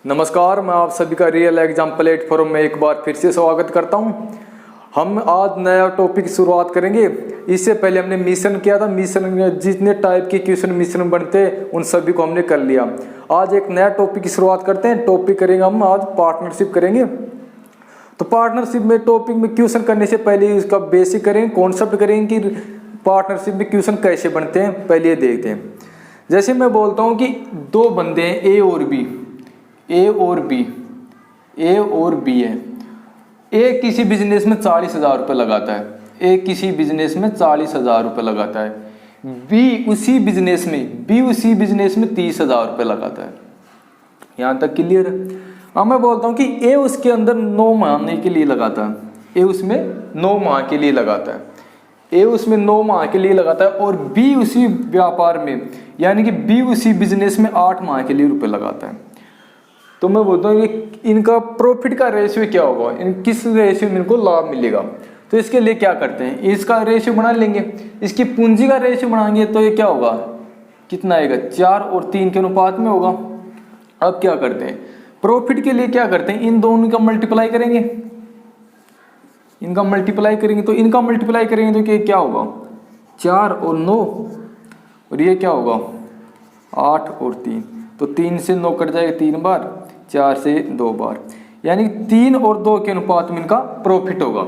नमस्कार, मैं आप सभी का रियल एग्जाम प्लेटफॉर्म में एक बार फिर से स्वागत करता हूं। हम आज नया टॉपिक की शुरुआत करेंगे। इससे पहले हमने मिशन किया था। मिशन में जितने टाइप के क्वेश्चन मिशन बनते हैं उन सभी को हमने कर लिया। आज एक नया टॉपिक की शुरुआत करते हैं। टॉपिक करेंगे हम आज पार्टनरशिप करेंगे। तो पार्टनरशिप में टॉपिक में क्वेश्चन करने से पहले इसका बेसिक करेंगे, कॉन्सेप्ट करेंगे कि पार्टनरशिप में क्वेश्चन कैसे बनते हैं, पहले देखते हैं। जैसे मैं बोलता हूँ कि दो बंदे हैं ए और बी है। ए किसी बिजनेस में 40,000 रुपये लगाता है। ए किसी बिजनेस में 40,000 रुपये लगाता है। बी उसी बिजनेस में 30,000 रुपये लगाता है। यहाँ तक क्लियर है। अब मैं बोलता हूँ कि ए उसके अंदर 9 महीने के लिए लगाता है। ए उसमें 9 माह के लिए लगाता है। और बी उसी व्यापार में यानी कि बी उसी बिजनेस में 8 माह के लिए रुपये लगाता है। तो मैं बोलता हूँ ये इनका प्रॉफिट का रेशियो क्या होगा, किस रेशियो में इनको लाभ मिलेगा। तो इसके लिए क्या करते हैं, इसका रेशियो बना लेंगे। इसकी पूंजी का रेशियो बनाएंगे तो ये क्या होगा, कितना आएगा, 4 और 3 के अनुपात में होगा। अब क्या करते हैं, प्रॉफिट के लिए क्या करते हैं, इन दोनों का मल्टीप्लाई करेंगे। तो इनका मल्टीप्लाई करेंगे तो क्या होगा, 4 और 9, और ये क्या होगा 8 और 3। तो 3 से 9 कट जाएगा 3 बार, 4 से 2 बार, यानी 3 और 2 के अनुपात में इनका प्रॉफिट होगा।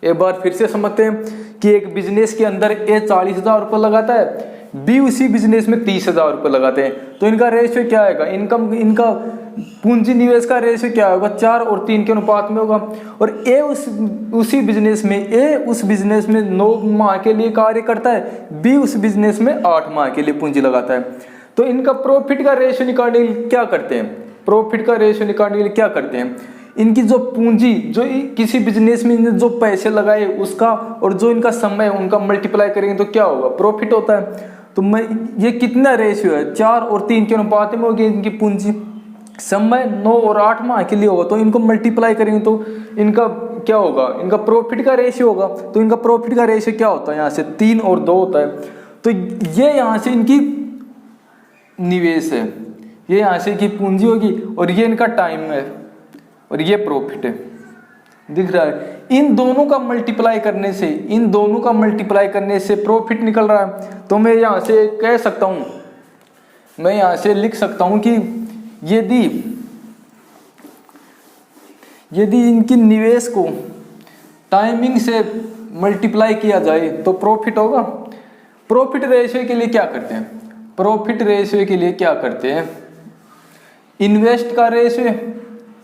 एक बार फिर से समझते हैं कि एक बिजनेस के अंदर ए 40,000 रुपये लगाता है, बी उसी बिजनेस में 30,000 रुपये लगाते हैं। तो इनका रेशियो क्या आएगा, इनका पूंजी निवेश का रेशियो क्या होगा, 4 और 3 के अनुपात में होगा। और ए उस बिजनेस में 9 माह के लिए कार्य करता है, बी उस बिजनेस में 8 माह के लिए पूंजी लगाता है। तो इनका प्रॉफिट का रेशियो निकालने के लिए क्या करते हैं, इनकी जो पूंजी, जो किसी बिजनेस में जो पैसे लगाए उसका और जो इनका समय है उनका मल्टीप्लाई करेंगे तो क्या होगा, प्रॉफिट होता है। तो ये कितना रेशियो है, 4 और 3 के अनुपात में होगी इनकी पूंजी। समय 9 और 8 माह के लिए होगा, तो इनको मल्टीप्लाई करेंगे तो इनका क्या होगा, इनका प्रॉफिट का रेशियो होगा। तो इनका प्रॉफिट का रेशियो क्या होता है, यहाँ से 3 और 2 होता है। तो ये यहाँ से इनकी निवेश है, ये यहाँ से की पूंजी होगी, और ये इनका टाइम है, और ये प्रॉफिट है, दिख रहा है। इन दोनों का मल्टीप्लाई करने से प्रॉफिट निकल रहा है। तो मैं यहाँ से कह सकता हूँ, मैं यहाँ से लिख सकता हूँ कि यदि इनकी निवेश को टाइमिंग से मल्टीप्लाई किया जाए तो प्रॉफिट होगा। प्रॉफिट रेशियो के लिए क्या करते हैं, इन्वेस्ट का रेशियो,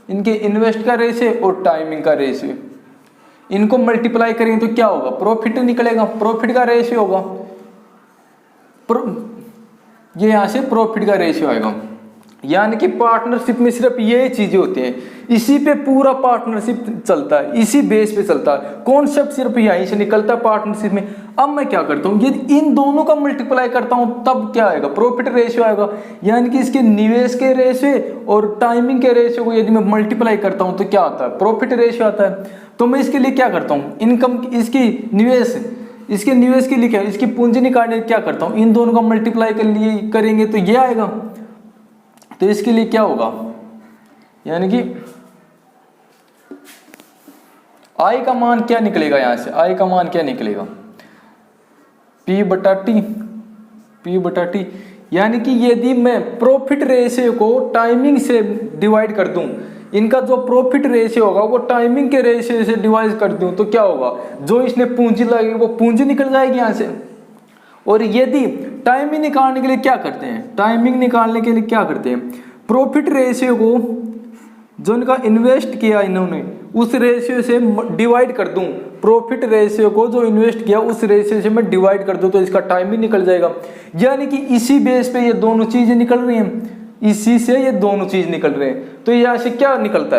इनके इन्वेस्ट का रेशियो और टाइमिंग का रेशियो, इनको मल्टीप्लाई करेंगे तो क्या होगा, प्रॉफिट निकलेगा। प्रॉफिट का रेशियो होगा, ये यहां से प्रॉफिट का रेशियो आएगा। यानी कि पार्टनरशिप में सिर्फ ये चीजें होती हैं, इसी पे पूरा पार्टनरशिप चलता है, इसी बेस पे चलता है। कॉन्सेप्ट सिर्फ यहीं से निकलता है पार्टनरशिप में। अब मैं क्या करता हूँ, यदि इन दोनों का मल्टीप्लाई करता हूँ तब क्या आएगा, प्रॉफिट रेशियो आएगा। यानी कि इसके निवेश के रेशियो और टाइमिंग के रेशियो को यदि मैं मल्टीप्लाई करता हूँ तो क्या आता है, प्रॉफिट रेशियो आता है। तो मैं इसके लिए क्या करता हूँ, इनकम, इसके निवेश के लिए क्या, इसकी पूंजी निकालने क्या करता हूँ, इन दोनों का मल्टीप्लाई करेंगे तो ये आएगा। तो इसके लिए क्या होगा, यानी कि आई का मान क्या निकलेगा, यहां से आई का मान क्या निकलेगा, P बटा टी। यानी कि यदि मैं प्रॉफिट रेशियो को टाइमिंग से डिवाइड कर दूं, इनका जो प्रॉफिट रेशियो होगा वो टाइमिंग के रेशियो से डिवाइड कर दूं तो क्या होगा, जो इसने पूंजी लगाई वो पूंजी निकल जाएगी यहां से। और यदि टाइमिंग निकालने के लिए क्या करते हैं, प्रॉफिट रेशियो को जो इनका इन्वेस्ट किया इन्होंने उस रेशियो से डिवाइड कर दूं, प्रॉफिट रेशियो को जो इन्वेस्ट किया उस रेशियो से मैं डिवाइड कर दूं तो इसका टाइम ही निकल जाएगा। यानी कि इसी बेस पे ये दोनों चीजें निकल रही हैं, इसी से ये दोनों चीज निकल रहे हैं। तो यहाँ से क्या निकलता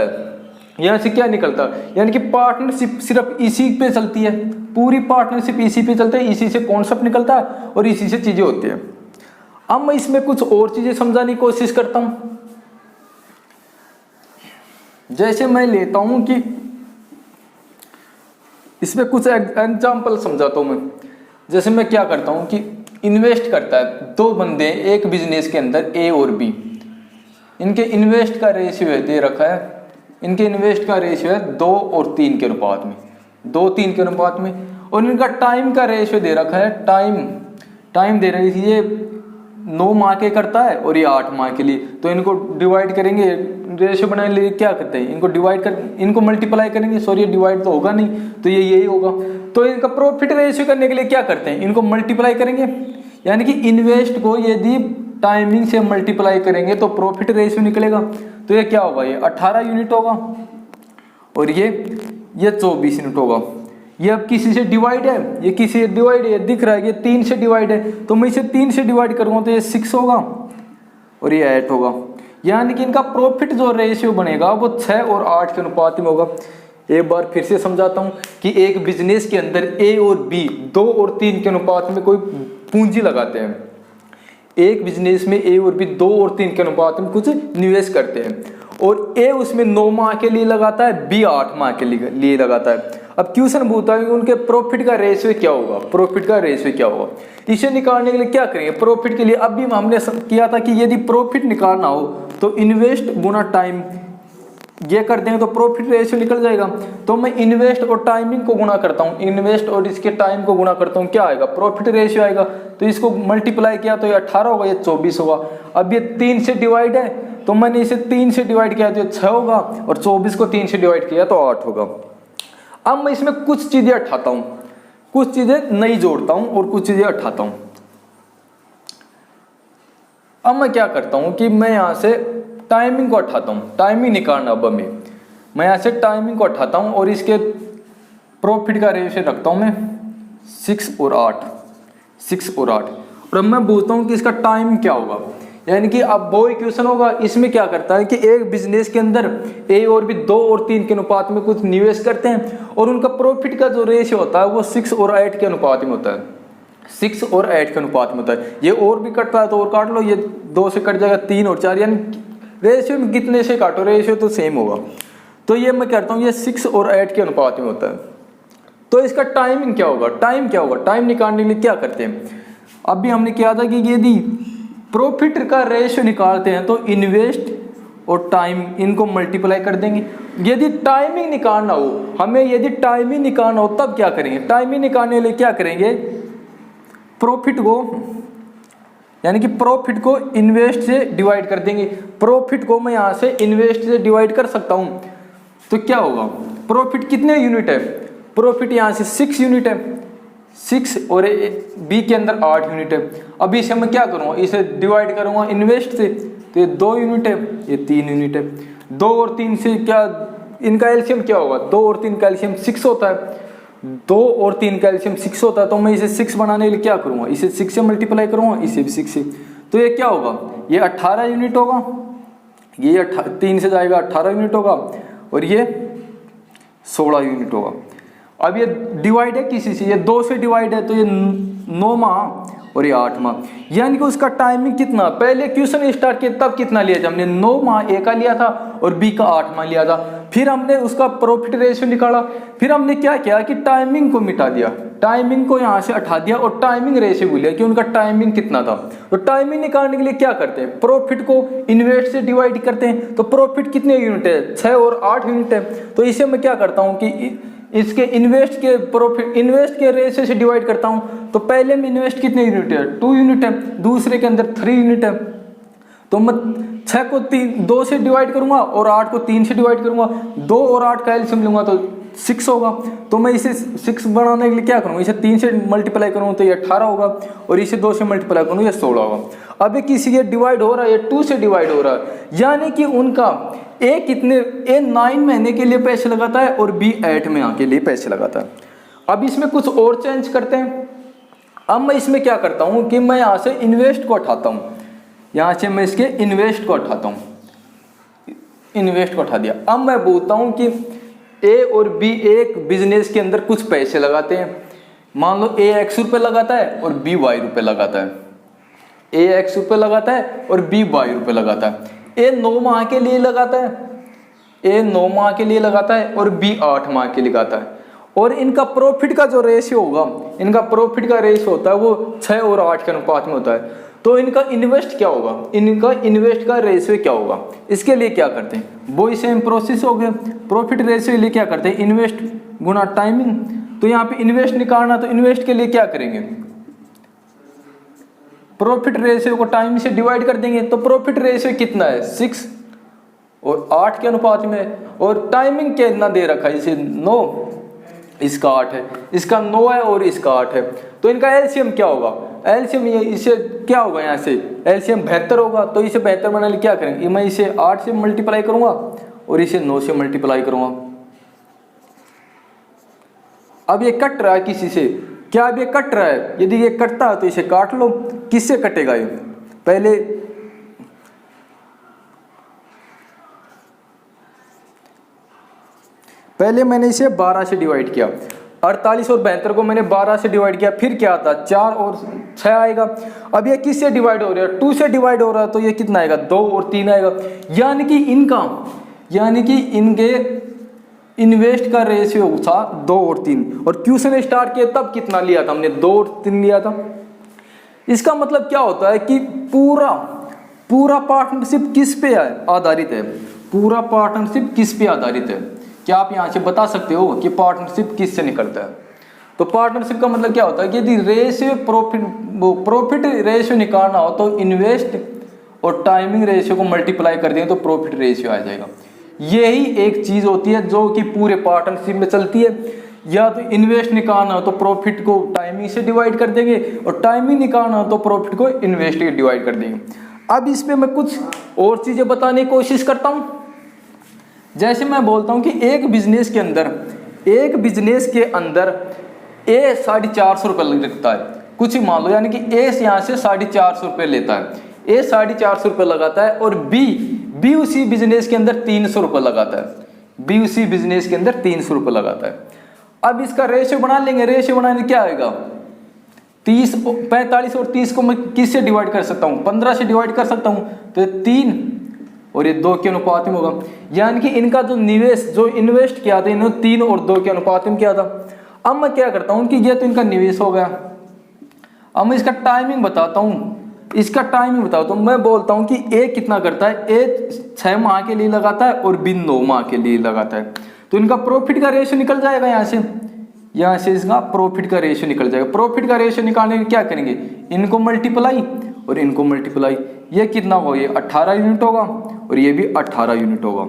है, यानी कि पार्टनरशिप सिर्फ इसी पे चलती है, पूरी पार्टनरशिप इसी पे चलती है, इसी से कॉन्सेप्ट निकलता है और इसी से चीजें होती है। अब मैं इसमें कुछ और चीजें समझाने की कोशिश करता हूं। जैसे मैं लेता हूं कि इसमें कुछ एग्जाम्पल समझाता हूं मैं। जैसे मैं क्या करता हूं कि इन्वेस्ट करता है, दो बंदे एक बिजनेस के अंदर ए और बी, इनके इन्वेस्ट का रेशियो है दे रखा है, इनके इन्वेस्ट का रेशियो है 2 और 3 के अनुपात में, 2-3 के अनुपात में। और इनका टाइम का रेशियो दे रखा है, टाइम दे रही थी ये 9 माह के करता है और ये 8 माह के लिए। तो इनको डिवाइड करेंगे, रेशियो बनाने के लिए क्या करते हैं, इनको मल्टीप्लाई करेंगे, सॉरी डिवाइड तो होगा नहीं, तो ये यही होगा। तो इनका प्रॉफिट रेशियो करने के लिए क्या करते हैं, इनको मल्टीप्लाई करेंगे, यानी कि इन्वेस्ट को यदि टाइमिंग से मल्टीप्लाई करेंगे तो प्रॉफिट रेशियो निकलेगा। तो ये क्या होगा, ये 18 यूनिट होगा और ये 24 यूनिट होगा। ये अब किसी से डिवाइड है, ये किसी से डिवाइड है, दिख रहा है ये 3 से डिवाइड है, तो मैं इसे 3 से डिवाइड करूँगा तो ये 6 होगा और ये 8 होगा। यानी कि इनका प्रॉफिट जो रेशियो बनेगा वो 6 और 8 के अनुपात में होगा। एक बार फिर से समझाता हूँ कि एक बिजनेस के अंदर ए और बी 2 और 3 के अनुपात में कोई पूंजी लगाते हैं। एक बिजनेस में ए और बी 2 और 3 के अनुपात में कुछ निवेश करते हैं और ए उसमें 9 माह के लिए लगाता है, बी 8 माह के लिए लगाता है। अब क्वेश्चन पूछता है कि उनके प्रॉफिट का रेशियो क्या होगा, प्रॉफिट का रेशियो क्या होगा। इसे निकालने के लिए क्या करेंगे, प्रॉफिट के लिए अब भी हमने किया था कि यदि प्रॉफिट निकालना हो तो इन्वेस्ट गुना टाइम, ये कर देंगे तो प्रॉफिट रेशियो निकल जाएगा। तो मैं इन्वेस्ट और टाइमिंग को गुणा करता हूँ, इन्वेस्ट और इसके टाइम को गुणा करता हूँ, क्या आएगा, प्रॉफिट रेशियो आएगा। तो इसको मल्टीप्लाई किया तो ये 18 होगा, ये 24 होगा। अब ये 3 से डिवाइड है तो मैंने इसे 3 से डिवाइड किया तो ये 6 होगा और 24 को 3 से डिवाइड किया तो 8 होगा। अब मैं इसमें कुछ चीजें हटाता हूँ, कुछ चीजें नई जोड़ता हूँ और कुछ चीजें हटाता हूँ। अब मैं क्या करता हूँ कि मैं यहाँ से टाइमिंग को हटाता हूँ, टाइमिंग निकालना। अब मैं यहाँ से टाइमिंग को हटाता हूँ और इसके प्रॉफिट का रेशियो रखता हूँ मैं 6 और 8, 6 और 8। और अब मैं पूछता हूँ कि इसका टाइम क्या होगा, यानी कि अब वो इक्वेशन होगा। इसमें क्या करता है कि एक बिजनेस के अंदर ए और बी 2 और 3 के अनुपात में कुछ निवेश करते हैं और उनका प्रॉफिट का जो रेशियो होता है वो 6 और 8 के अनुपात में होता है, 6 और 8 के अनुपात में होता है। ये और भी कटता है तो और काट लो, ये 2 से कट जाएगा 3 और 4, यानी रेशियो में कितने से काटो रेशियो तो सेम होगा। तो ये मैं कहता हूँ ये 6 और 8 के अनुपात में होता है। तो इसका टाइमिंग क्या होगा, टाइम क्या होगा, टाइम निकालने के लिए क्या करते हैं, अभी हमने किया था कि यदि प्रॉफिट का रेशियो निकालते हैं तो इन्वेस्ट और टाइम इनको मल्टीप्लाई कर देंगे। यदि टाइमिंग निकालना हो हमें, यदि टाइमिंग निकालना हो तब क्या करेंगे, टाइमिंग निकालने के लिए क्या करेंगे, प्रॉफिट को यानी कि प्रॉफिट को इन्वेस्ट से डिवाइड कर देंगे। प्रॉफिट को मैं यहाँ से इन्वेस्ट से डिवाइड कर सकता हूँ तो क्या होगा, प्रॉफिट कितने यूनिट है, प्रॉफिट यहाँ से 6 यूनिट है, 6 और बी के अंदर 8 यूनिट है। अभी इसे मैं क्या करूँगा, इसे डिवाइड करूँगा इन्वेस्ट से तो ये 2 यूनिट है, ये 3 यूनिट है। 2 और 3 से क्या इनका एलसीएम क्या होगा, 2 और 3 का एलसीएम 6 होता है, 2 और 3 का एलसीएम 6 होता है। तो मैं इसे 6 बनाने के लिए क्या करूँगा, इसे 6 से मल्टीप्लाई करूँगा, इसे भी 6 से। तो ये क्या होगा, ये 18 यूनिट होगा, ये 3 से जाएगा 18 यूनिट होगा और ये 16 यूनिट होगा। अब ये डिवाइड है किसी से, ये 2 से डिवाइड है तो ये 9 माह और ये 8 माह, यानी कि उसका टाइमिंग कितना, पहले क्वेश्चन स्टार्ट किया तब कितना लिया था हमने, 9 माह ए का लिया था और बी का 8 माह लिया था। फिर हमने उसका प्रॉफिट रेशियो निकाला, फिर हमने क्या किया कि टाइमिंग को मिटा दिया, टाइमिंग को यहाँ से हटा दिया और टाइमिंग रेशियो बोलिया कि उनका टाइमिंग कितना था। तो टाइमिंग निकालने के लिए क्या करते हैं, प्रॉफिट को इन्वेस्ट से डिवाइड करते हैं। तो प्रॉफिट कितने यूनिट है, 6 और 8 यूनिट है। तो इसे मैं क्या करता हूँ कि इसके इन्वेस्ट के प्रॉफिट, इन्वेस्ट के रेशियो से डिवाइड करता हूँ। तो पहले में इन्वेस्ट कितने यूनिट है, 2 यूनिट है, दूसरे के अंदर 3 यूनिट है। तो मैं 6 को 2 से डिवाइड करूंगा और 8 को 3 से डिवाइड करूंगा, 2 और 8 का एलसीएम लूंगा तो 6 होगा। तो मैं इसे 6 बनाने के लिए क्या करूँगा, इसे 3 से मल्टीप्लाई करूँगा तो ये 18 होगा और इसे 2 से मल्टीप्लाई करूँगा ये 16 होगा। अब ये किसी के डिवाइड हो रहा है, ये 2 से डिवाइड हो रहा है, यानी कि उनका ए कितने, ए 9 महीने के लिए पैसे लगाता है और बी 8 महीने के लिए पैसे लगाता है। अब इसमें कुछ और चेंज करते हैं। अब मैं इसमें क्या करता हूँ कि मैं यहाँ से इन्वेस्ट को हटाता हूँ, यहाँ से मैं इसके इन्वेस्ट को हटाता हूँ, इन्वेस्ट को हटा दिया। अब मैं बोलता हूँ कि ए और बी एक बिजनेस के अंदर कुछ पैसे लगाते हैं। मान लो ए x रुपये लगाता है और बी y रुपये लगाता है, ए x रुपये लगाता है और बी y रुपये लगाता है। ए 9 माह के लिए लगाता है, ए 9 माह के लिए लगाता है और बी 8 माह के लिए लगाता है। और इनका प्रॉफिट का जो रेशियो होगा, इनका प्रॉफिट का रेशियो होता है वो 6 और 8 के अनुपात में होता है। तो इनका इन्वेस्ट क्या होगा, इनका इन्वेस्ट का रेशियो क्या होगा। इसके लिए क्या करते हैं, वो सेम प्रोसेस हो गया। प्रॉफिट रेशियो के लिए क्या करते हैं, इन्वेस्ट गुना टाइमिंग। तो यहाँ पे इन्वेस्ट निकालना, तो इन्वेस्ट के लिए क्या करेंगे, प्रॉफिट रेशियो को टाइम से डिवाइड कर देंगे। तो प्रॉफिट रेशियो कितना है, 6 और 8 के अनुपात में, और टाइमिंग कितना दे रखा है इसे, 9, इसका 8 है, इसका 9 है और इसका 8 है। तो इनका एलसीएम क्या होगा, एलसीएम ये इसे क्या होगा, यहाँ से एलसीएम 72 होगा। तो इसे 72 बनाने के लिए क्या करेंगे, मैं इसे 8 से मल्टीप्लाई करूंगा और इसे 9 से मल्टीप्लाई करूंगा। अब ये कट रहा है किसी से, क्या अब ये कट रहा है, यदि ये कटता है तो इसे काट लो। किससे कटेगा ये, पहले मैंने इसे 12 से डिवाइड किया, 48 और 72 को मैंने 12 से डिवाइड किया, फिर क्या आता, 4 और 6 आएगा। अब ये किससे डिवाइड हो रहा है, 2 से डिवाइड हो रहा है, तो ये कितना आएगा, 2 और 3 आएगा। यानी कि इनके इन्वेस्ट का रेशियो था 2 और 3, और क्यू से स्टार्ट किया तब कितना लिया था हमने, 2 और 3 लिया था। इसका मतलब क्या होता है कि पूरा पार्टनरशिप किस पे आधारित है, पूरा पार्टनरशिप किस पे आधारित है। क्या आप यहाँ से बता सकते हो कि पार्टनरशिप किससे निकलता है। तो पार्टनरशिप का मतलब क्या होता है कि यदि रेशियो प्रॉफिट रेशियो निकालना हो तो इन्वेस्ट और टाइमिंग रेशियो को मल्टीप्लाई कर देंगे तो प्रॉफिट रेशियो आ जाएगा। यही एक चीज होती है जो कि पूरे पार्टनरशिप में चलती है। या तो इन्वेस्ट निकालना हो तो प्रॉफिट को टाइमिंग से डिवाइड कर देंगे, और टाइमिंग निकालना हो तो प्रॉफिट को इन्वेस्ट से डिवाइड कर देंगे। अब इसमें मैं कुछ और चीजें बताने की कोशिश करता हूं। जैसे मैं बोलता हूं कि एक बिजनेस के अंदर ए 450 रुपये लगता है, कुछ ही मान लो, यानी कि ए यहाँ से 450 रुपये लेता है, ए 450 रुपये लगाता है, और बी उसी बिजनेस के अंदर 300 रुपये लगाता है, बी उसी बिजनेस के अंदर 300 रुपये लगाता है। अब इसका रेशियो बना लेंगे, रेशियो बनाने क्या आएगा, 45 और 30 को मैं किससे डिवाइड कर सकता हूँ, 15 से डिवाइड कर सकता हूँ, तो 3 और ये 2 के अनुपात में होगा। यानी कि इनका जो निवेश, जो इन्वेस्ट किया था इन्होंने 3 और 2 के अनुपात में किया था। अब मैं क्या करता हूँ कि ये तो इनका निवेश हो गया, अब मैं इसका टाइमिंग बताता हूँ, मैं बोलता हूँ कि ए कितना करता है, ए 6 माह के लिए लगाता है और बी 9 माह के लिए लगाता है। तो इनका प्रॉफिट का रेशियो निकल जाएगा, यहाँ से इसका प्रॉफिट का रेशियो निकल जाएगा। प्रॉफिट का रेशियो निकालने के क्या करेंगे, इनको मल्टीप्लाई और इनको मल्टीप्लाई, ये कितना होगा, ये 18 यूनिट होगा और ये भी 18 यूनिट होगा।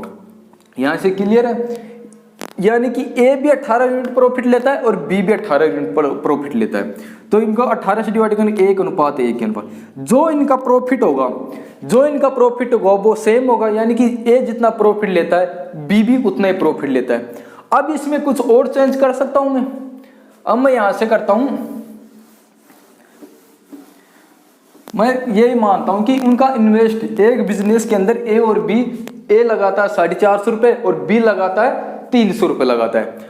यहाँ से क्लियर है, यानी कि ए भी 18 यूनिट प्रॉफिट लेता है और बी भी 18 यूनिट प्रॉफिट लेता है। तो इनको 18 से डिवाइड करने 1 अनुपात 1 के अनुपात, जो इनका प्रॉफिट होगा वो सेम होगा, यानी कि ए जितना प्रॉफिट लेता है बी भी उतना ही प्रॉफिट लेता है। अब इसमें कुछ और चेंज कर सकता हूं मैं, अब मैं यहां से करता हूं, मैं यही मानता हूं कि उनका इन्वेस्ट एक बिजनेस के अंदर ए और बी, ए लगाता है 450 रुपये और बी लगाता है 300 रुपये लगाता है।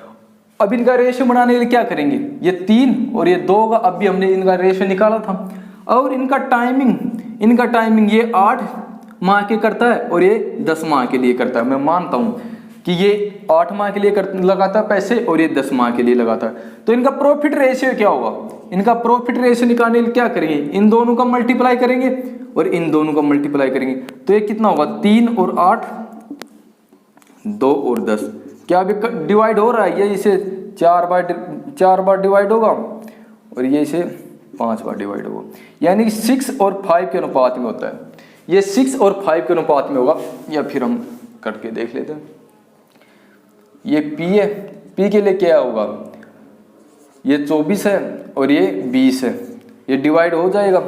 अब इनका रेशियो बनाने के लिए क्या करेंगे, ये 3 और ये 2 होगा, अब भी हमने इनका रेशियो निकाला था। और इनका टाइमिंग ये 8 माह के करता है और ये 10 माह के लिए करता है। मैं मानता हूं कि ये 8 माह के लिए लगाता है पैसे और ये 10 माह के लिए लगाता है। तो इनका प्रॉफिट रेशियो क्या होगा, इनका प्रॉफिट रेशियो निकालने के लिए क्या करेंगे, इन दोनों का मल्टीप्लाई करेंगे और इन दोनों का मल्टीप्लाई करेंगे। तो ये कितना होगा, 3 और 8, 2 और 10, क्या अभी डिवाइड हो रहा है, ये इसे 4 बार डिवाइड होगा और ये इसे 5 बार डिवाइड होगा, यानी कि 6 और 5 के अनुपात में होता है। ये 6 और 5 के अनुपात में होगा, या फिर हम करके देख लेते हैं। ये P है, P के लिए क्या होगा, ये 24 है और ये 20 है, ये डिवाइड हो जाएगा,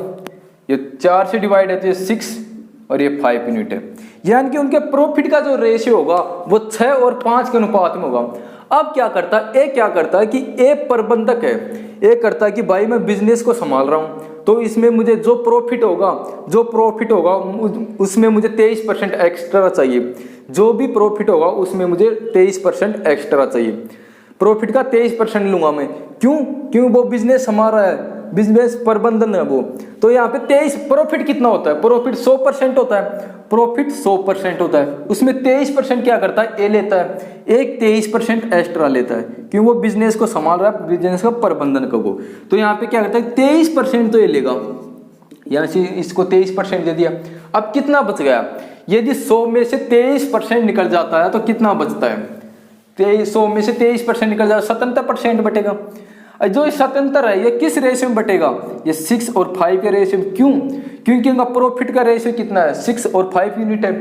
ये 4 से डिवाइड है तो ये 6 और ये 5 यूनिट है। यानी कि उनके प्रॉफिट का जो रेशियो होगा वो 6 और 5 के अनुपात में होगा। अब क्या करता है, क्या करता है कि ए प्रबंधक है, ए करता है कि भाई मैं बिजनेस को संभाल रहा हूं, तो इसमें मुझे जो प्रॉफिट होगा उसमें मुझे 23% एक्स्ट्रा चाहिए, जो भी प्रॉफिट होगा उसमें मुझे 23% एक्स्ट्रा चाहिए। प्रॉफिट का 23% लूंगा मैं, क्यों वो बिजनेस संभाल रहा है, बिजनेस प्रबंधन है वो। तो यहाँ पे 23 प्रॉफिट कितना होता है, प्रॉफिट 100% होता है, उसमें 23% क्या करता है, ए लेता है, एक 23% एक्स्ट्रा लेता है, क्यों वो बिजनेस को संभाल रहा है, बिजनेस का प्रबंधन का वो। तो यहाँ पे क्या करता है, 23% तो ये लेगा, यहाँ से इसको 23% दे दिया। अब कितना बच गया, यदि 100 में से 23% निकल जाता है तो कितना बचता है, 100 में से 23% निकल जाता है 77% बटेगा। जो 77 है ये किस रेशियो में बटेगा, ये 6 और 5 के रेशियो में। क्यों, क्योंकि इनका प्रॉफिट का रेशियो कितना है, 6 और 5 यूनिट है।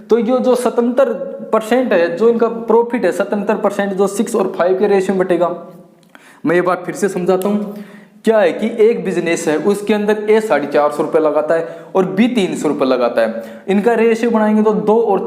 तो ये जो 77% है, जो इनका प्रॉफिट है 77% जो 6 और 5 के रेशियो में बटेगा। मैं ये बात फिर से समझाता हूँ। क्या है कि एक बिजनेस है, उसके अंदर ए 450 रुपये लगाता है और बी 300 रुपये लगाता है। इनका रेशियो बनाएंगे तो 2 और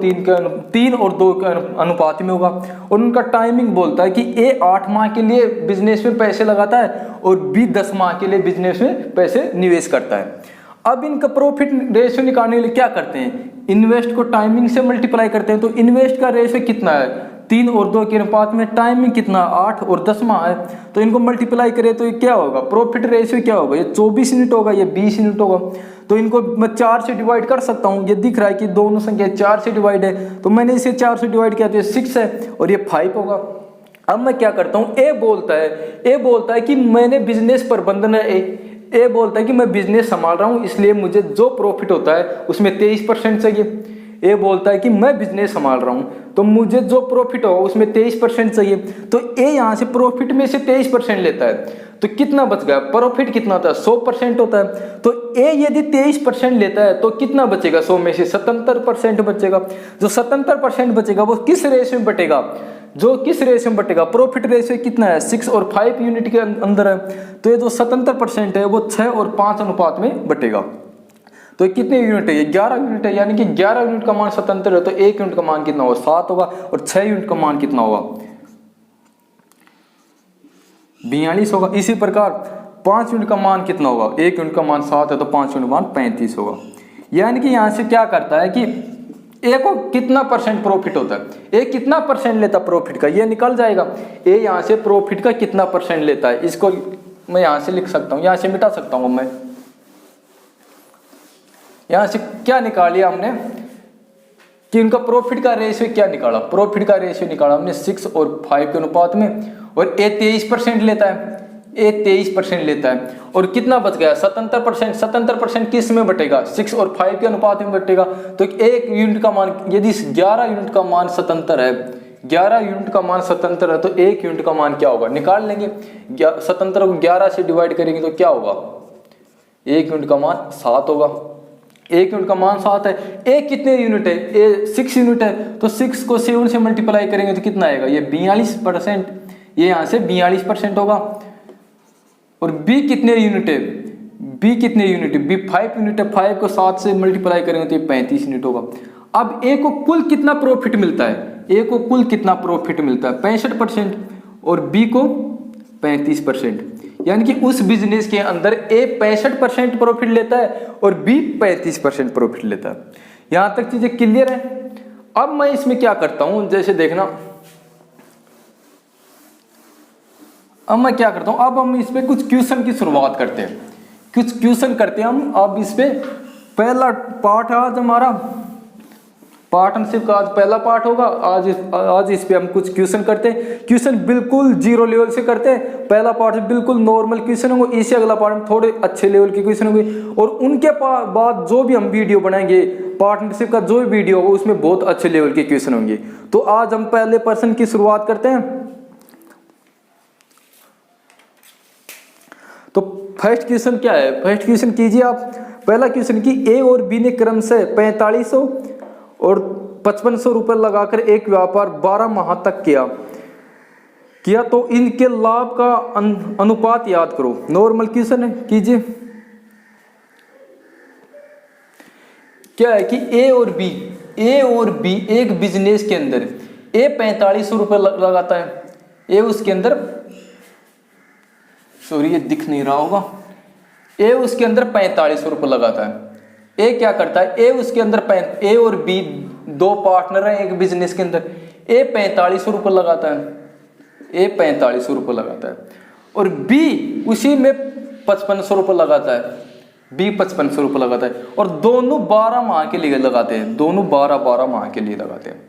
3 और 2 के अनुपात में होगा। और उनका टाइमिंग बोलता है कि ए 8 माह के लिए बिजनेस में पैसे लगाता है और बी 10 माह के लिए बिजनेस में पैसे निवेश करता है। अब इनका प्रॉफिट रेशियो निकालने के लिए क्या करते हैं, इन्वेस्ट को टाइमिंग से मल्टीप्लाई करते हैं। तो इन्वेस्ट का रेशियो कितना है, 3 और 2 के अनुपात में, टाइमिंग कितना 8 और 10 माह है। तो इनको मल्टीप्लाई करें तो ये क्या होगा, प्रॉफिट रेशियो क्या होगा, ये 24 यूनिट होगा, ये 20 यूनिट होगा। तो इनको मैं 4 से डिवाइड कर सकता हूँ। ये दिख रहा है कि दोनों संख्या 4 से डिवाइड है, तो मैंने इसे 4 से डिवाइड किया तो ये 6 है और ये 5 होगा। अब मैं क्या करता हूँ, ए बोलता है कि मैंने बिजनेस प्रबंधन है, ए बोलता है कि मैं बिजनेस संभाल रहा हूँ, इसलिए मुझे जो प्रॉफिट होता है उसमें 23% चाहिए। ए बोलता है कि मैं बिजनेस संभाल रहा हूँ तो मुझे जो प्रॉफिट होगा उसमें 23% चाहिए। तो ए यहाँ से प्रॉफिट में से 23% लेता है, तो कितना बच गया, प्रॉफिट कितना होता है 100% होता है। तो ए यदि 23% लेता है तो कितना बचेगा, 100 में से 77% बचेगा। जो 77% बचेगा वो किस रेशियो में बटेगा, प्रॉफिट रेशियो कितना है, 6 और 5 यूनिट के अंदर है। तो ये जो 77% है वो 6 और 5 अनुपात में बटेगा। तो ये कितने यूनिट है, ये 11 यूनिट है। यानी कि 11 यूनिट का मान 77 है तो 1 यूनिट का मान कितना होगा, 7 होगा। और 6 यूनिट का मान कितना होगा, 42 होगा। इसी प्रकार 5 यूनिट का मान कितना होगा, 1 यूनिट का मान 7 है तो 5 यूनिट का मान 35 होगा। यानी कि यहाँ से क्या करता है कि ए को कितना परसेंट प्रॉफिट होता है, ए कितना परसेंट लेता प्रॉफिट का, ये निकल जाएगा। ए यहाँ से प्रॉफिट का कितना परसेंट लेता है, इसको मैं यहाँ से लिख सकता हूँ, यहाँ से मिटा सकता हूँ मैं। यहाँ से क्या निकालिया हमने कि इनका प्रॉफिट का रेशियो क्या निकाला, प्रॉफिट का रेशियो निकाला हमने 6 और 5 के अनुपात में। और ए 23% लेता है, ए 23% लेता है। और कितना बच गया 77%। 77% किस में बटेगा, 6 और 5 के अनुपात में बटेगा। तो 1 यूनिट का मान, यदि 11 यूनिट का मान 77 है, 11 यूनिट का मान 77 है तो 1 यूनिट का मान क्या होगा, निकाल लेंगे। 77 को 11 से डिवाइड करेंगे तो क्या होगा, 1 यूनिट का मान 7 होगा। 1 यूनिट का मान 7 है। ए कितने यूनिट है, ए 6 यूनिट है। तो 6 को 7 से मल्टीप्लाई करेंगे तो कितना आएगा, ये 42%, ये यहाँ से 42% होगा। और बी कितने यूनिट है, बी कितने यूनिट है, बी 5 यूनिट है। 5 को 7 से मल्टीप्लाई करेंगे तो ये 35 यूनिट होगा। अब ए को कुल कितना प्रॉफिट मिलता है, ए को कुल कितना प्रॉफिट मिलता है 65% और बी को 35%। यानी कि उस बिजनेस के अंदर ए 65% प्रॉफिट लेता है और बी 35% प्रॉफिट लेता है। यहां तक चीजें क्लियर है। अब मैं इसमें क्या करता हूं, जैसे देखना, अब मैं क्या करता हूं, अब हम इस पे कुछ क्वेश्चन की शुरुआत करते हैं, कुछ क्वेश्चन करते हैं हम। अब इस पे पहला पार्ट आज हमारा पार्टनरशिप का आज पहला पार्ट होगा। आज इस पे हम कुछ क्वेश्चन करते हैं। क्वेश्चन बिल्कुल 0 लेवल से करते हैं। पहला पार्ट बिल्कुल नॉर्मल क्वेश्चन होंगे, इससे अगला पार्ट में थोड़े अच्छे लेवल के क्वेश्चन होंगे। और उनके बाद जो भी हम वीडियो बनाएंगे पार्टनरशिप का, जो भी वीडियो होगा उसमें बहुत अच्छे लेवल के क्वेश्चन होंगे। तो आज हम पहले पर्सन की शुरुआत करते हैं। तो फर्स्ट क्वेश्चन क्या है, फर्स्ट क्वेश्चन कीजिए आप। पहला क्वेश्चन की ए और बी ने क्रम से 4500 और 5500 रुपये लगाकर एक व्यापार 12 माह तक किया तो इनके लाभ का अनुपात याद करो। नॉर्मल क्वेश्चन है, कीजिए। क्या है कि ए और बी एक बिजनेस के अंदर, ए 4500 रुपये लगाता है, ए उसके अंदर, सॉरी ये दिख नहीं रहा होगा, ए उसके अंदर 4500 रुपये लगाता है। ए क्या करता है, ए उसके अंदर ए और बी दो पार्टनर हैं एक बिजनेस के अंदर। ए 4500 रुपये लगाता है, ए 4500 रुपये लगाता है और बी उसी में 5500 रुपये लगाता है, बी 5500 रुपये लगाता है। और दोनों 12 माह के लिए लगाते हैं, दोनों 12 माह के लिए लगाते हैं।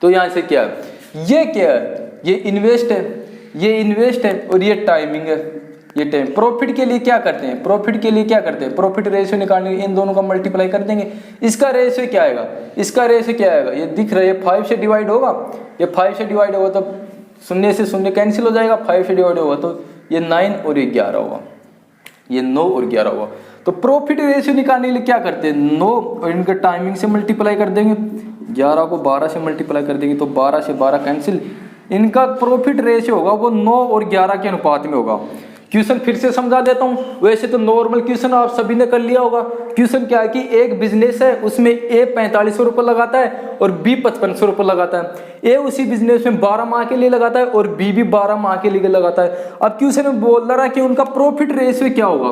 तो यहां से क्या है, ये क्या है, ये इन्वेस्ट है, ये इन्वेस्ट है और ये टाइमिंग है, ये 10। प्रॉफिट के लिए क्या करते हैं, प्रॉफिट के लिए क्या करते हैं, प्रॉफिट रेशियो निकालने के लिए इन दोनों का मल्टीप्लाई कर देंगे। इसका रेशियो क्या आएगा, इसका रेशियो क्या आएगा, ये दिख रहा है 5 से डिवाइड होगा, ये 5 से डिवाइड होगा तो शून्य से शून्य कैंसिल हो जाएगा, 5 से डिवाइड होगा तो ये 9 और ये 11 होगा, ये 9 और 11 होगा। तो प्रॉफिट रेशियो निकालने के लिए क्या करते हैं, 9 और इनका टाइमिंग से मल्टीप्लाई कर देंगे, 11 को 12 से मल्टीप्लाई कर देंगे तो 12 से 12 कैंसिल। इनका प्रॉफिट रेशियो होगा वो 9 और 11 के अनुपात में होगा। क्वेश्चन फिर से समझा देता हूँ, वैसे तो नॉर्मल क्वेश्चन आप सभी ने कर लिया होगा। क्वेश्चन क्या है कि एक बिजनेस है, उसमें ए 4500 रुपये लगाता है और बी 5500 रुपये लगाता है। ए उसी बिजनेस में 12 माह के लिए लगाता है और बी भी 12 माह के लिए लगाता है। अब क्वेश्चन में बोल रहा है कि उनका प्रॉफिट रेशियो क्या होगा,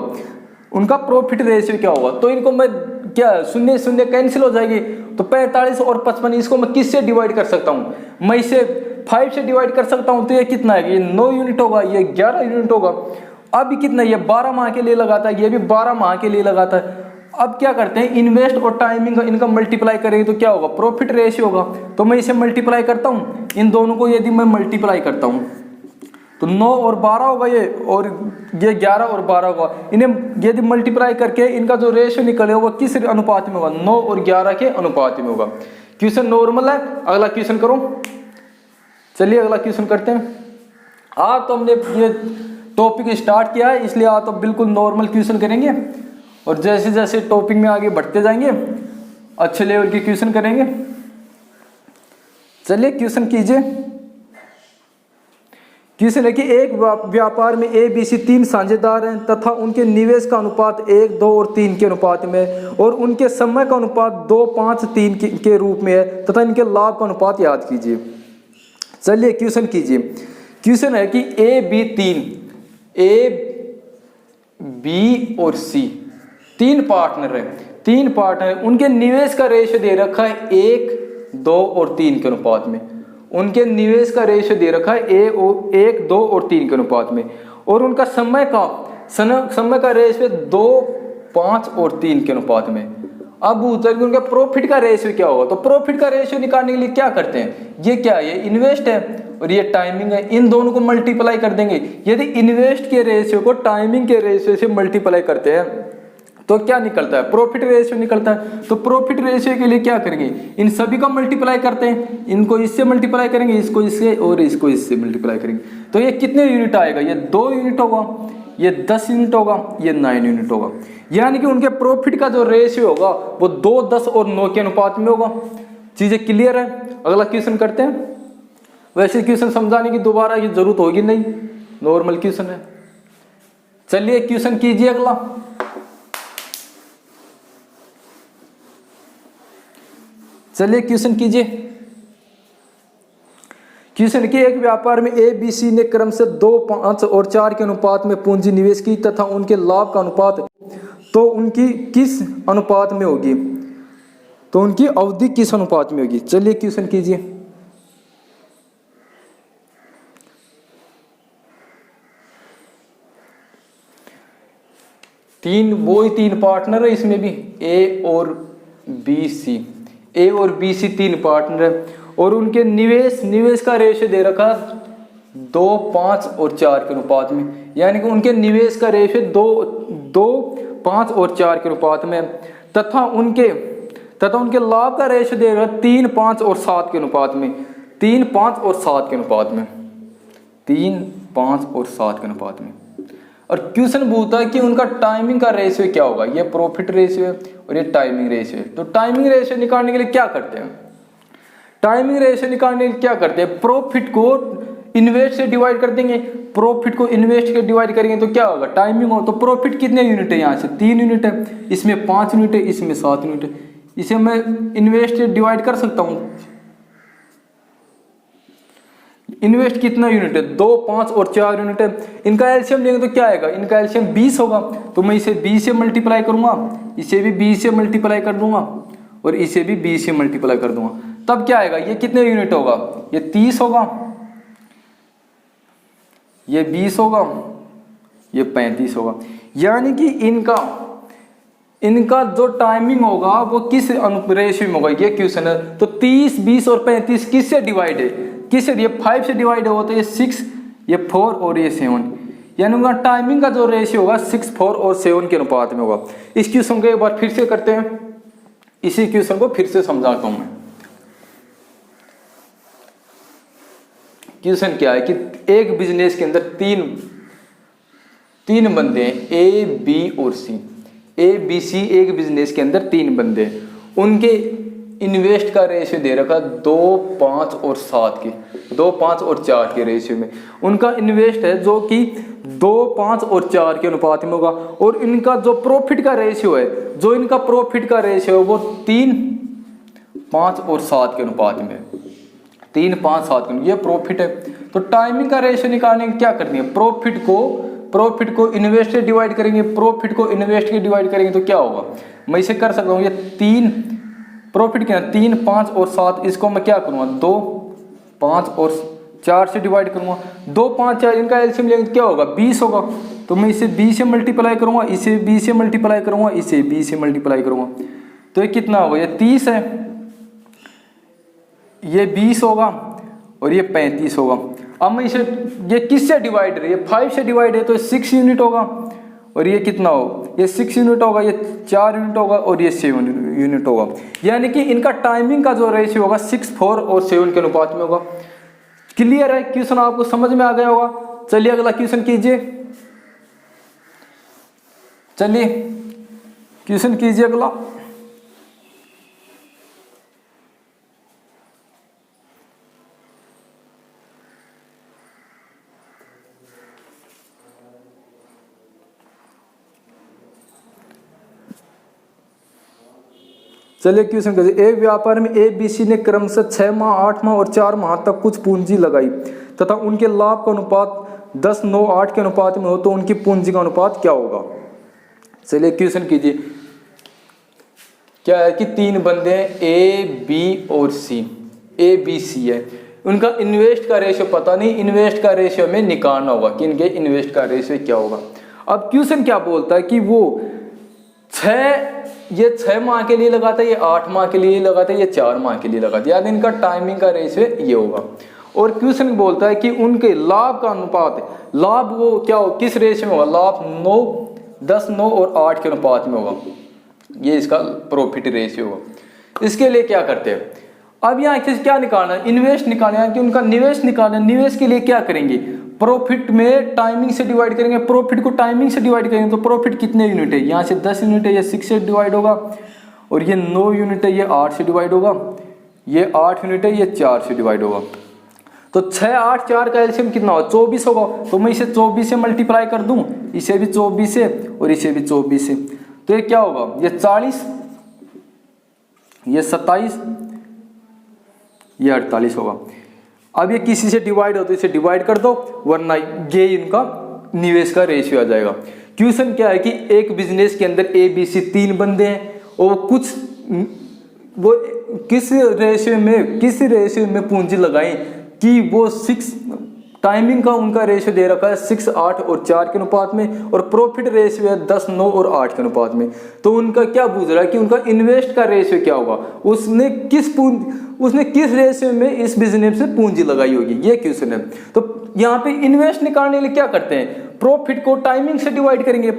उनका प्रॉफिट रेशियो क्या होगा। तो इनको मैं क्या शून्य शून्य कैंसिल हो जाएगी, तो 45 और 55 इसको मैं किससे डिवाइड कर सकता हूँ, मैं इसे 5 से डिवाइड कर सकता हूँ। तो ये कितना है, ये 9 यूनिट होगा, ये 11 यूनिट होगा। अब कितना, ये 12 माह के लिए लगाता है, ये भी 12 माह के लिए लगाता है। अब क्या करते हैं, इन्वेस्ट और टाइमिंग इनका मल्टीप्लाई करेंगे तो क्या होगा, प्रॉफिट रेशियो होगा। तो मैं इसे मल्टीप्लाई करता हूँ, इन दोनों को यदि मैं मल्टीप्लाई करता हूँ तो 9 और 12 होगा ये, और ये 11 और 12 होगा। इन्हें यदि मल्टीप्लाई करके इनका जो रेशियो निकलेगा वो किस अनुपात में होगा, 9 और 11 के अनुपात में होगा। क्वेश्चन नॉर्मल है, अगला क्वेश्चन करो। चलिए अगला क्वेश्चन करते हैं। आज तो हमने ये टॉपिक स्टार्ट किया है, इसलिए आज तो बिल्कुल नॉर्मल क्वेश्चन करेंगे और जैसे जैसे टॉपिक में आगे बढ़ते जाएंगे अच्छे लेवल के क्वेश्चन करेंगे। चलिए क्वेश्चन कीजिए। क्वेश्चन है कि एक व्यापार में ए बी सी 3 साझेदार हैं तथा उनके निवेश का अनुपात 1, 2 और 3 के अनुपात में है और उनके समय का अनुपात 2, 5, 3 के रूप में है तथा इनके लाभ का अनुपात याद कीजिए। चलिए क्वेश्चन कीजिए। क्वेश्चन है कि ए बी और सी 3 पार्टनर हैं, 3 पार्टनर, उनके निवेश का रेशियो दे रखा है 1, 2 और 3 के अनुपात में। उनके निवेश का रेशियो दे रखा है 1, 2 और 3 के अनुपात में, और उनका समय का रेशियो 2, 5 और 3 के अनुपात में। अब उनका प्रॉफिट का रेशियो क्या होगा, तो प्रॉफिट का रेशियो निकालने के लिए क्या करते हैं, ये क्या है, ये इन्वेस्ट है और ये टाइमिंग है, इन दोनों को मल्टीप्लाई कर देंगे। यदि इन्वेस्ट के रेशियो को टाइमिंग के रेशियो से मल्टीप्लाई करते हैं तो क्या निकलता है, प्रॉफिट रेशियो निकलता है। तो प्रॉफिट रेशियो के लिए क्या करेंगे, इन सभी का मल्टीप्लाई करते हैं, इनको इससे मल्टीप्लाई करेंगे, इसको इससे और इसको इससे मल्टीप्लाई करेंगे। तो ये कितने यूनिट आएगा, ये 2 यूनिट होगा, ये 10 यूनिट होगा, ये 9 यूनिट होगा। यानी कि उनके प्रॉफिट का जो रेशियो होगा वो 2, 10 और 9 के अनुपात में होगा। चीजें क्लियर है। अगला क्वेश्चन करते हैं। वैसे क्वेश्चन समझाने की दोबारा की जरूरत होगी नहीं, नॉर्मल क्वेश्चन है। चलिए क्वेश्चन कीजिए अगला। चलिए क्वेश्चन कीजिए। क्वेश्चन कि एक व्यापार में ए बी सी ने क्रम से 2, 5 और 4 के अनुपात में पूंजी निवेश की तथा उनके लाभ का अनुपात तो उनकी किस अनुपात में होगी, तो उनकी अवधि किस अनुपात में होगी। चलिए क्वेश्चन कीजिए। तीन पार्टनर है इसमें भी, ए और बी सी 3 पार्टनर है और उनके निवेश का रेशियो दे रखा 2, 5 और 4 के अनुपात में। यानी कि उनके निवेश का रेशियो 2, 5 और 4 के अनुपात में तथा उनके लाभ का रेशियो दे रखा 3, 5 और 7 के अनुपात में। 3, 5 और 7 के अनुपात में, 3, 5 और 7 के अनुपात में। और क्वेश्चन पूछता है कि उनका टाइमिंग का रेशियो क्या होगा, ये प्रॉफिट रेशियो है और ये टाइमिंग रेशियो है। तो टाइमिंग रेशियो निकालने के लिए क्या करते हैं, टाइमिंग रेशियो निकालने के लिए क्या करते हैं, प्रॉफिट को इन्वेस्ट से डिवाइड कर देंगे। प्रॉफिट को इन्वेस्ट से डिवाइड करेंगे तो क्या होगा, टाइमिंग हो। तो प्रॉफिट कितने यूनिट है, यहाँ से 3 यूनिट है, इसमें 5 यूनिट है, इसमें 7 यूनिट है। इसे मैं इन्वेस्ट से डिवाइड कर सकता हूँ। इन्वेस्ट कितना यूनिट है, 2, 5 और 4 यूनिट है। इनका एलसीएम लेंगे तो क्या आएगा, इनका एलसीएम 20 होगा। तो मैं इसे 20 से मल्टीप्लाई करूंगा, इसे भी 20 से मल्टीप्लाई कर दूंगा और इसे भी 20 से मल्टीप्लाई कर दूंगा। तब क्या आएगा, ये कितने यूनिट होगा, ये 30 होगा, ये 20 होगा, ये 35 होगा। यानी कि इनका जो टाइमिंग होगा वो किस रेशियो में होगा, ये क्वेश्चन है। तो 30, 20 और 35 किससे डिवाइड है, किससे, ये 5 से डिवाइड होगा तो ये 6, ये 4 और ये 7। यानी उनका टाइमिंग का जो रेशियो होगा 6, 4 और 7 के अनुपात में होगा। इस क्वेश्चन को एक बार फिर से करते हैं, इसी क्वेश्चन को फिर से समझाता हूं मैं। क्वेश्चन क्या है कि एक बिजनेस के अंदर तीन बंदे हैं, ए बी और सी। ए बी सी एक बिजनेस के अंदर 3 बंदे हैं, उनके इन्वेस्ट का रेशियो दे रखा 2, 5 और 7 के, 2, 5 और 4 के रेशियो में उनका इन्वेस्ट है जो कि 2, 5 और 4 के अनुपात में होगा। और इनका जो प्रॉफिट का रेशियो है, जो इनका प्रॉफिट का रेशियो है वो 3, 5 और 7 के अनुपात में, 3, 5, 7 के, ये प्रॉफिट है। तो टाइमिंग का रेशियो निकालने की क्या करनी है, प्रॉफिट को इन्वेस्ट से डिवाइड करेंगे, प्रॉफिट को इन्वेस्ट के डिवाइड करेंगे तो क्या होगा, मैं इसे कर सकता हूँ, ये 3 प्रॉफिट क्या है 3, 5 और 7, इसको मैं क्या करूँगा 2, 5 और 4 से डिवाइड करूँगा। 2, 5, 4 इनका एलसीएम लेंगे तो क्या होगा 20 होगा। तो मैं इसे 20 से मल्टीप्लाई करूँगा, इसे 20 से मल्टीप्लाई करूँगा, इसे 20 से मल्टीप्लाई करूँगा, तो ये कितना होगा, ये 30 है, ये 20 होगा और ये 35 होगा। अब मैं इसे, ये किससे डिवाइड है, ये 5 से डिवाइड है तो 6 यूनिट होगा, और ये कितना हो, ये 6 यूनिट होगा, ये 4 यूनिट होगा और ये 7 यूनिट होगा। यानी कि इनका टाइमिंग का जो रेशियो होगा 6, 4 और 7 के अनुपात में होगा। क्लियर है, क्वेश्चन आपको समझ में आ गया होगा। चलिए अगला क्वेश्चन कीजिए, चलिए क्वेश्चन कीजिए अगला। चलिए क्वेश्चन कीजिए, एक व्यापार में ए बी सी ने क्रमशः 6 माह, 8 माह और 4 माह तक कुछ पूंजी लगाई तथा उनके लाभ का अनुपात 10, 9, 8 के अनुपात में हो तो उनकी पूंजी का अनुपात क्या होगा। चलिए क्वेश्चन कीजिए, क्या है कि 3 बंदे हैं, ए बी और सी, ए बी सी है, उनका इन्वेस्ट का रेशियो पता नहीं, इन्वेस्ट का रेशियो में निकालना होगा कि इनके इन्वेस्ट का रेशियो क्या होगा। अब क्वेश्चन क्या बोलता है कि वो 6 माह के लिए लगाता है, ये 8 माह के लिए लगाता है, ये 4 माह के लिए लगाता है, यानी इनका टाइमिंग का रेशियो ये होगा। और क्वेश्चन बोलता है कि उनके लाभ का अनुपात, लाभ वो क्या हो, किस रेशियो में होगा, लाभ 9, 10, 9 और 8 के अनुपात में होगा, ये इसका प्रॉफिट रेशियो होगा। इसके लिए क्या करते हैं, अब यहाँ क्या निकालना है, इन्वेस्ट निकालना है कि उनका निवेश निकालना है। निवेश के लिए क्या करेंगे, प्रॉफिट में टाइमिंग से डिवाइड करेंगे, प्रॉफिट को टाइमिंग से डिवाइड करेंगे तो प्रॉफिट कितने यूनिट है, यहाँ से 10 यूनिट है, ये 6 से डिवाइड होगा, और ये 9 यूनिट है, ये 8 से डिवाइड होगा, ये 8 यूनिट है, ये 4 से डिवाइड होगा। तो 6, 8, 4 का एलसीएम कितना होगा 24 होगा। तो मैं इसे 24 से मल्टीप्लाई कर दूं, इसे भी 24 से और इसे भी 24 से, तो ये क्या होगा, ये 40, ये 27, ये 48 होगा। अब ये किसी से डिवाइड हो तो इसे डिवाइड कर दो, वरना ये इनका निवेश का रेशियो आ जाएगा। क्वेश्चन क्या है कि एक बिजनेस के अंदर ए बी सी 3 बंदे हैं और वो किस रेशियो में पूंजी लगाएं कि वो 6, टाइमिंग का उनका रेशियो दे रखा है 6, 8 और 4 के अनुपात में, और प्रॉफिट रेशियो है 10, 9 और 8 के अनुपात में। तो उनका क्या पूछ रहा है कि उनका इन्वेस्ट का रेशियो क्या होगा, उसने किस रेशियो में इस बिजनेस से पूंजी लगाई होगी, ये क्वेश्चन है। तो यहाँ पे इन्वेस्ट निकालने के लिए क्या करते हैं, प्रॉफिट को टाइमिंग से डिवाइड करेंगे,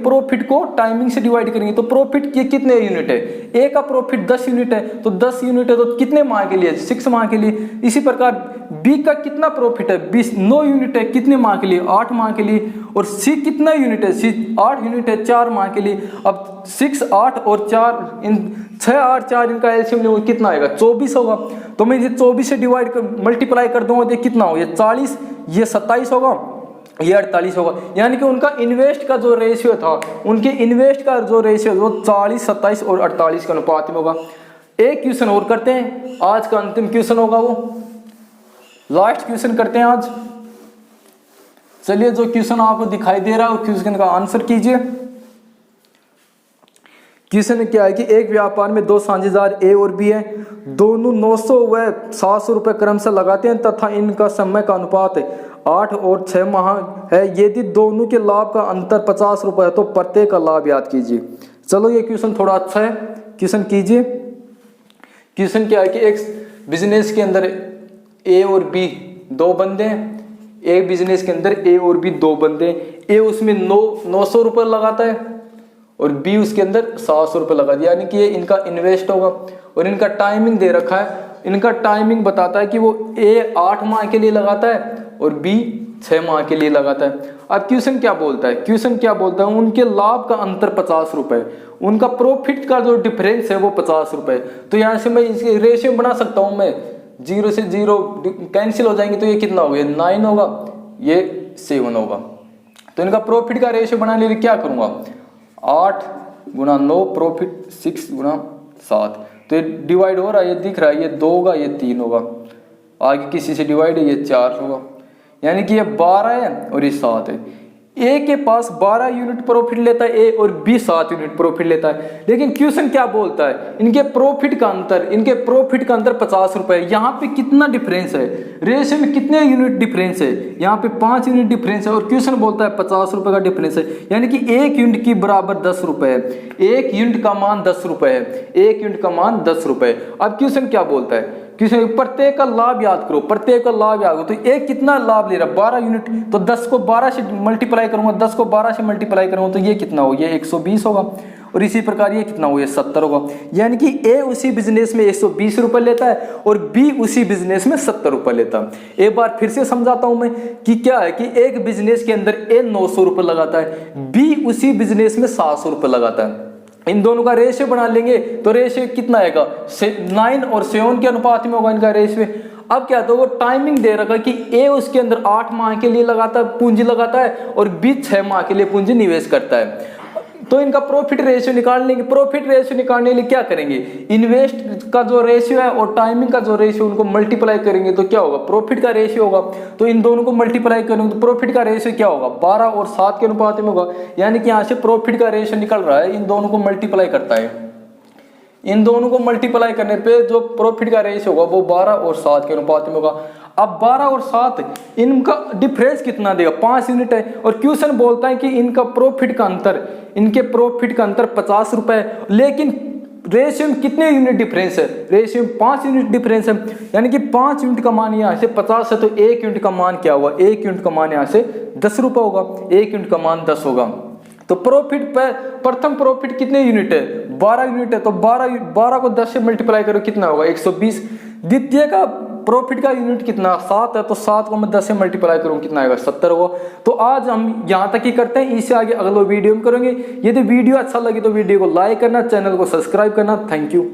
तो प्रॉफिट के कितने यूनिट है, ए का प्रॉफिट 10 यूनिट है, तो 10 यूनिट है तो कितने माह के लिए, 6 माह के लिए। इसी प्रकार बी का कितना प्रॉफिट है, 9 यूनिट है, कितने माह के लिए, 8 माह के लिए। और सी कितना यूनिट है, सी 8 यूनिट है, 4 माह के लिए। अब 6, 8 और 4, इन 6, 8, 4 इनका एलसीएम कितना आएगा 24 होगा। तो मैं इसे 24 से मल्टीप्लाई कर दूंगा तो कितना होगा, ये 40, ये 27 होगा, ये 48 होगा। यानी कि उनका इन्वेस्ट का जो रेशियो था, उनके इन्वेस्ट का जो रेशियो वो 40, 27 और 48 के अनुपात में होगा। एक क्वेश्चन और करते हैं, आज का अंतिम क्वेश्चन होगा, वो लास्ट क्वेश्चन करते हैं आज। चलिए जो क्वेश्चन आपको दिखाई दे रहा है उस क्वेश्चन का आंसर कीजिए। क्वेश्चन क्या है कि एक व्यापार में 2 साझेदार ए और बी हैं, दोनों 900 व 700 रुपये क्रम से लगाते हैं तथा इनका समय का अनुपात 8 और 6 माह है। यदि दोनों के लाभ का अंतर 50 रुपये है तो प्रत्येक का लाभ याद कीजिए। चलो ये क्वेश्चन थोड़ा अच्छा है, क्वेश्चन कीजिए। क्वेश्चन क्या है कि एक बिजनेस के अंदर ए और बी 2 बंदे हैं, एक बिजनेस के अंदर ए और बी दो बंदे, ए उसमें 900 रुपये लगाता है और बी उसके अंदर 700 रुपये लगा दिया, यानी कि ये इनका इन्वेस्ट होगा। और इनका टाइमिंग दे रखा है, इनका टाइमिंग बताता है कि वो ए 8 माह के लिए लगाता है और बी 6 माह के लिए लगाता है। अब क्वेश्चन क्या बोलता है, क्वेश्चन क्या बोलता है, उनके लाभ का अंतर 50 रुपये, उनका प्रॉफिट का जो डिफरेंस है वो 50 रुपये। तो यहाँ से मैं इसके रेशियो बना सकता हूँ, मैं 0 से 0 कैंसिल हो जाएंगे, तो ये कितना होगा, 9 होगा, ये 7 होगा। तो इनका प्रॉफिट का रेशियो बनाने के लिए क्या करूँगा, 8 गुना 9 प्रॉफिट 6 गुना 7, तो ये डिवाइड हो रहा है, ये दिख रहा है, ये 2 होगा, ये 3 होगा, आगे किसी से डिवाइड है, ये 4 होगा, यानी कि ये 12 है और ये 7 है। ए के पास 12 यूनिट प्रॉफिट लेता है ए, और बी 7 यूनिट प्रॉफिट लेता है। लेकिन क्वेश्चन क्या बोलता है, इनके प्रॉफिट का अंतर 50 रुपए है। यहाँ पे कितना डिफरेंस है, रेशियो में कितने यूनिट डिफरेंस है, यहाँ पे 5 यूनिट डिफरेंस है, और क्वेश्चन बोलता है 50 रुपए का डिफरेंस है, यानी कि 1 यूनिट की बराबर 10 रुपए है, 1 यूनिट का मान 10 रुपए है, 1 यूनिट का मान 10 रुपए। अब क्वेश्चन क्या बोलता है, क्योंकि प्रत्येक का लाभ याद करो, प्रत्येक का लाभ याद करो। तो एक कितना लाभ ले रहा है, 12 यूनिट, तो 10 को 12 से मल्टीप्लाई करूंगा, 10 को 12 से मल्टीप्लाई करूंगा तो ये कितना हो, ये 120 होगा। और इसी प्रकार ये कितना हो, ये 70 होगा। यानी कि ए उसी बिजनेस में 120 रुपए लेता है और बी उसी बिजनेस में 70 रुपए लेता है। एक बार फिर से समझाता हूं मैं कि क्या है कि एक बिजनेस के अंदर ए 900 रुपए लगाता है, बी उसी बिजनेस में 700 रुपए लगाता है। इन दोनों का रेशियो बना लेंगे तो रेशियो कितना आएगा, 9 और 7 के अनुपात में होगा इनका रेशियो। अब क्या, तो वो टाइमिंग दे रखा कि ए उसके अंदर 8 माह के लिए लगाता है, पूंजी लगाता है, और बी 6 माह के लिए पूंजी निवेश करता है। तो इनका प्रॉफिट रेशियो निकाल लेंगे। प्रॉफिट रेशियो निकालने के लिए क्या करेंगे, इन्वेस्ट का जो रेशियो है और टाइमिंग का जो रेशियो उनको मल्टीप्लाई करेंगे तो क्या होगा, प्रॉफिट का रेशियो होगा। तो इन दोनों को मल्टीप्लाई करेंगे तो प्रॉफिट का रेशियो क्या होगा, 12 और 7 के अनुपात में होगा। यानी कि यहाँ से प्रॉफिट का रेशियो निकल रहा है, इन दोनों को मल्टीप्लाई करता है, इन दोनों को मल्टीप्लाई करने पे जो प्रॉफिट का रेशियो होगा वो 12 और 7 के अनुपात में होगा। अब 12 और 7 इनका डिफरेंस कितना देगा, 5 यूनिट है। और क्वेश्चन बोलता है कि इनका प्रॉफिट का अंतर, इनके प्रॉफिट का अंतर 50 रुपए है, लेकिन रेशियो में कितने यूनिट डिफरेंस है, रेशियो में 5 यूनिट डिफरेंस है। यानी कि 5 यूनिट का मान यहाँ से 50 है, तो 1 यूनिट का मान क्या होगा, 1 यूनिट का मान यहाँ से 10 रुपए होगा, 1 यूनिट का मान 10 होगा। तो प्रॉफिट पर प्रथम प्रॉफिट कितने यूनिट है, 12 यूनिट है, तो 12 को 10 से मल्टीप्लाई करो कितना होगा, 120। द्वितीय का प्रॉफिट का यूनिट कितना, 7 है, तो 7 को मैं 10 से मल्टीप्लाई करूँ कितना आएगा, 70 होगा। तो आज हम यहाँ तक ही करते हैं, इससे आगे अगले वीडियो में करेंगे। यदि वीडियो अच्छा लगे तो वीडियो को लाइक करना, चैनल को सब्सक्राइब करना। Thank you.